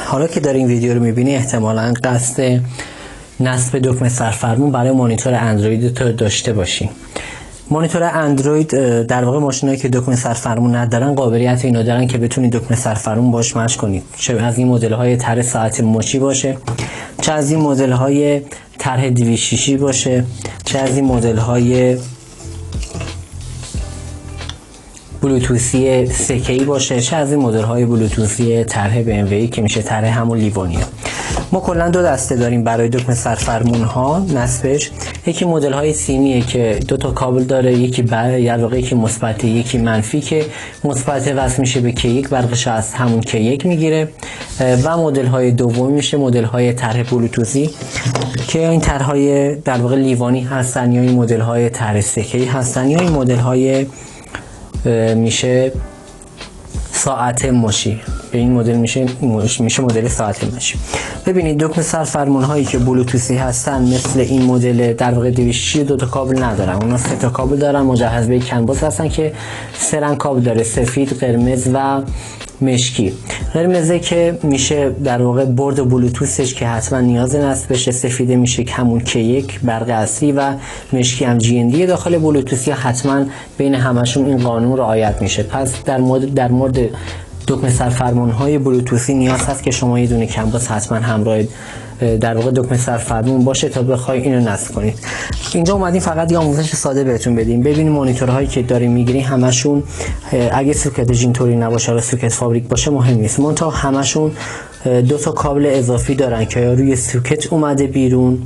حالا که داری این ویدیو رو میبینی احتمالاً قصد نصب دکمه سرفرمون برای مانیتور اندروید تو داشته باشی. مانیتور اندروید در واقع ماشینایی که دکمه سرفرمون ندارن قابلیت اینو دارن که بتونی دکمه سرفرمون باش مچ کنید، چه از این مدل های طرح ساعت مچی باشه، چه از این مدل های طرح 206 باشه، چه از این مدل های بلوتوثی 3K باشه، چه از این مدل های بلوتوثی طرح BMW که میشه طرح همون لیوانیا. ما کلا دو دسته داریم برای دکمه سرفرمون ها نصبش. یکی مدل های سیمیه که دو تا کابل داره، یکی در واقع یکی مثبت یکی منفی، که مثبت وصل میشه به K1 برقش از همون K1 میگیره، و مدل های دوم میشه مدل های طرح بلوتوثی که این طرح های در واقع لیوانی هستن، یا این مدل های طرح 3K هستن، یا این مدل های میشه ساعت مچی. به این مدل میشه مدل ساعت مچی. ببینید دکمه سرفرمون هایی که بلوتوثی هستن مثل این مدل در واقع 206 دو تا کابل ندارن، اونا سه تا کابل دارن، مجهز به کن باز هستن که سه رنگ کابل داره، سفید، قرمز و مشکی. قرمزه که میشه در واقع برد بلوتوثش که حتما نیاز نصب بشه، سفیده میشه همون K1 برق اصلی، و مشکی هم GND داخل بلوتوثی. حتما بین همشون این قانون رعایت میشه. پس در مورد دکمه سرفرمون های بلوتوثی نیاز هست که شما یه دونه کن باز حتما همراه در واقع دکمه سرفرمون باشه تا بخوای اینو نصب کنید. اینجا اومدیم فقط یه آموزش ساده بهتون بدیم. ببینید مانیتورهایی که داریم میگیرین همشون اگه سوکتش اینطوری نباشه، سوکت فابریک باشه مهم نیست، منتها همشون دو تا کابل اضافی دارن که روی سوکت اومده بیرون،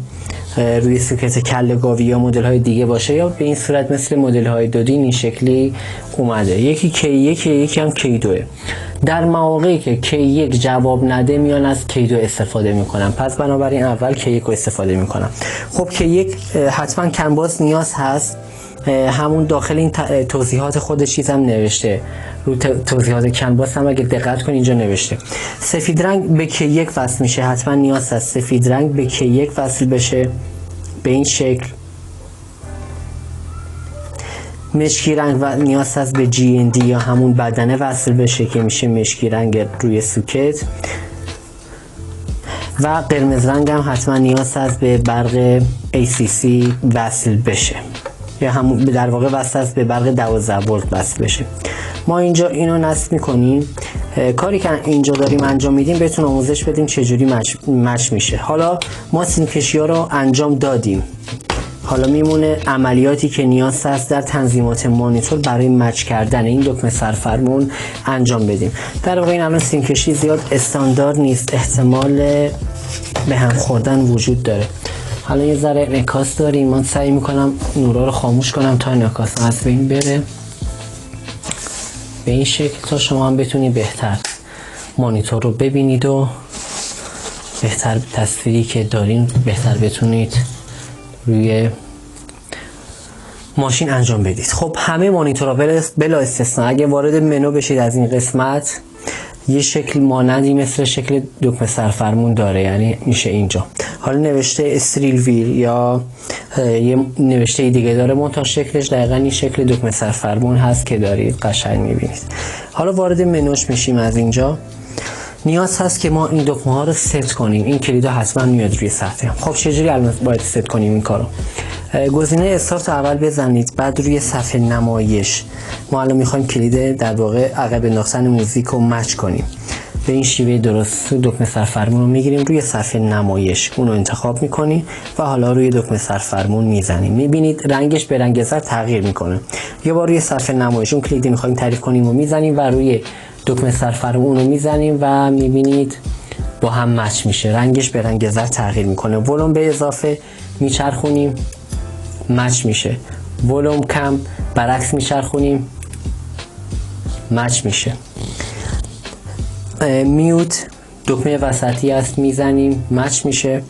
روی سوکت کله گاوی یا مدل های دیگه باشه، یا به این صورت مثل مدل های دودین این شکلی اومده. یکی K1 یکی هم K2. در مواقعی که K1 جواب نده میان از K2 استفاده میکنم، پس بنابراین اول K1 رو استفاده میکنم. خب K1 حتما کنباز نیاز هست، همون داخل این توضیحات خودش چیز هم نوشته، رو توضیحات کنباز هم اگه دقت کنید اینجا نوشته. سفید رنگ به K1 وصل میشه، حتما نیاز هست سفید رنگ به K1 وصل بشه به این شکل. مشکی رنگ و نیاز هست به GND یا همون بدنه وصل بشه که میشه مشکی رنگ روی سوکت، و قرمز رنگ هم حتما نیاز هست به برق ACC وصل بشه، یا همون در واقع وصل هست به برق 12 ولت وصل بشه. ما اینجا اینو نصب میکنیم. کاری که اینجا داریم انجام میدیم بهتون آموزش بدیم چجوری مچ میشه. حالا ما سیم کشی ها رو انجام دادیم، حالا میمونه عملیاتی که نیاز هست در تنظیمات مانیتور برای مچ کردن این دکمه سرفرمون انجام بدیم. در واقع این الان سیم کشی زیاد استاندارد نیست، احتمال به هم خوردن وجود داره. حالا یه ذره انعکاس داریم، من سعی میکنم نورا رو خاموش کنم تا انعکاس از بین بره به این شکل، تا شما هم بتونید بهتر مانیتور رو ببینید و بهتر تصویری که دارین بهتر بتونید روی ماشین انجام بدید. خب همه مانیتورها بلا استثنا اگه وارد منو بشید از این قسمت یه شکل مانندی مثل شکل دکمه سرفرمون داره، یعنی میشه اینجا. حالا نوشته استریل ویل یا یه نوشته دیگه داره، منتها شکلش دقیقا این شکل دکمه سرفرمون هست که دارید قشنگ میبینید. حالا وارد منوش میشیم. از اینجا نیاز هست که ما این دکمه ها رو ست کنیم. این کلیدا حتما میاد روی صفحه. خب چجوری الان باید ست کنیم این کارو؟ گزینه استارت اول بزنید، بعد روی صفحه نمایش ما الان میخوایم کلید در واقع عقب انداختن موزیک رو مچ کنیم. به این شیوه درست دکمه سرفرمون رو میگیریم، روی صفحه نمایش اون رو انتخاب میکنیم و حالا روی دکمه سرفرمون میزنیم. میبینید رنگش به رنگ زرد تغییر میکنه. یه بار روی صفحه نمایش اون کلیدی میخوایم تعریف کنیم و میزنیم و روی دکمه سرفرمون رو میزنیم و میبینید با هم مچ میشه، رنگش به رنگ زرد تغییر میکنه. ولوم به اضافه میچرخونیم مچ میشه، ولوم کم برعکس میچرخونیم مچ میشه. میوت دکمه وسطی است میزنیم مچ میشه.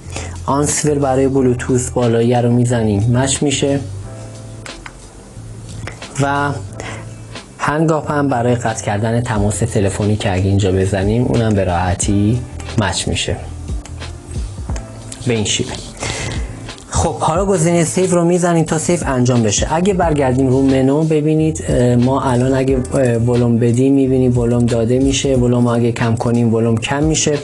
آنسور برای بلوتوث بالایی رو میزنیم مچ میشه، و هنگاپ هم برای قطع کردن تماس تلفنی که اگه اینجا بزنیم اونم به راحتی مچ میشه به این شیوه. خب حالا گزینه سیو رو میزنید تا سیو انجام بشه. اگه برگردیم رو منو ببینید ما الان اگه ولوم بدیم میبینیم ولوم داده میشه، ولوم اگه کم کنیم ولوم کم میشه.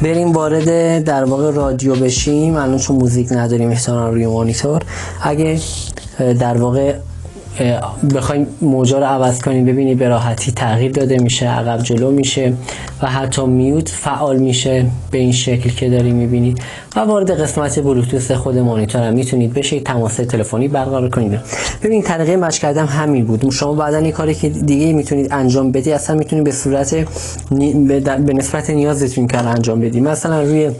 بریم وارد در واقع رادیو بشیم. الان چون موزیک نداریم احتمالاً روی مانیتور، اگه در واقع بخوایم موجا رو عوض کنیم ببینید به راحتی تغییر داده میشه، عقب جلو میشه و حتی میوت فعال میشه به این شکل که داریم میبینید. و وارد قسمت بلوتوث خود مانیتور هم میتونید بشید، تماس تلفنی برقرار کنید. ببینید طریقه مشق کردم همین بود. شما بعدن این کاری که دیگه میتونید انجام بدید، اصلا میتونید به صورت به نسبت نیازتون کار انجام بدید. مثلا روی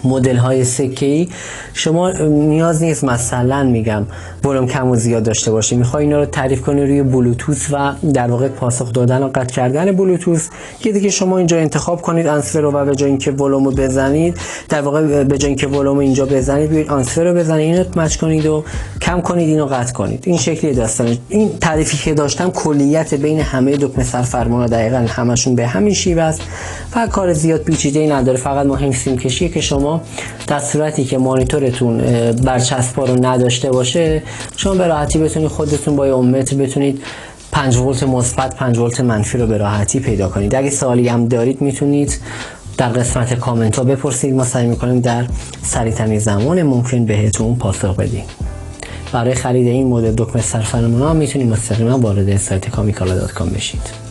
مدل های سکه‌ای شما نیاز نیست مثلا میگم ولوم کم و زیاد داشته باشی، میخوای اینا رو تعریف کنی روی بلوتوث و در واقع پاسخ دادن و قطع کردن بلوتوث، یه دیگه شما اینجا انتخاب کنید آنسفر رو و به جای اینکه ولوم رو بزنید، در واقع به جای اینکه ولوم اینجا بزنید بیاید آنسفر رو بزنید، اینو مچ کنید و کم کنید، اینو قطع کنید. این شکلی داستانه. این تعریفی که داشتم کلیت بین همه دکمه سرفرمان‌ها دقیقاً همشون به همین شیوه است و کار زیاد پیچیده‌ای نداره. فقط مهم سیم کشیه که شما در صورتی که مانیتورتون برچسب‌ها رو نداشته باشه شما به راحتی بتونید خودتون با اومتر بتونید 5 ولت مثبت 5 ولت منفی رو به راحتی پیدا کنید. اگه سوالی هم دارید میتونید در قسمت کامنت ها بپرسید، ما سعی میکنیم در سریع‌ترین زمان ممکن بهتون پاسخ بدیم. برای خرید این مدل دکمه سرفرمان‌ها میتونید مستقیما وارد سایت kamiKala.com بشید.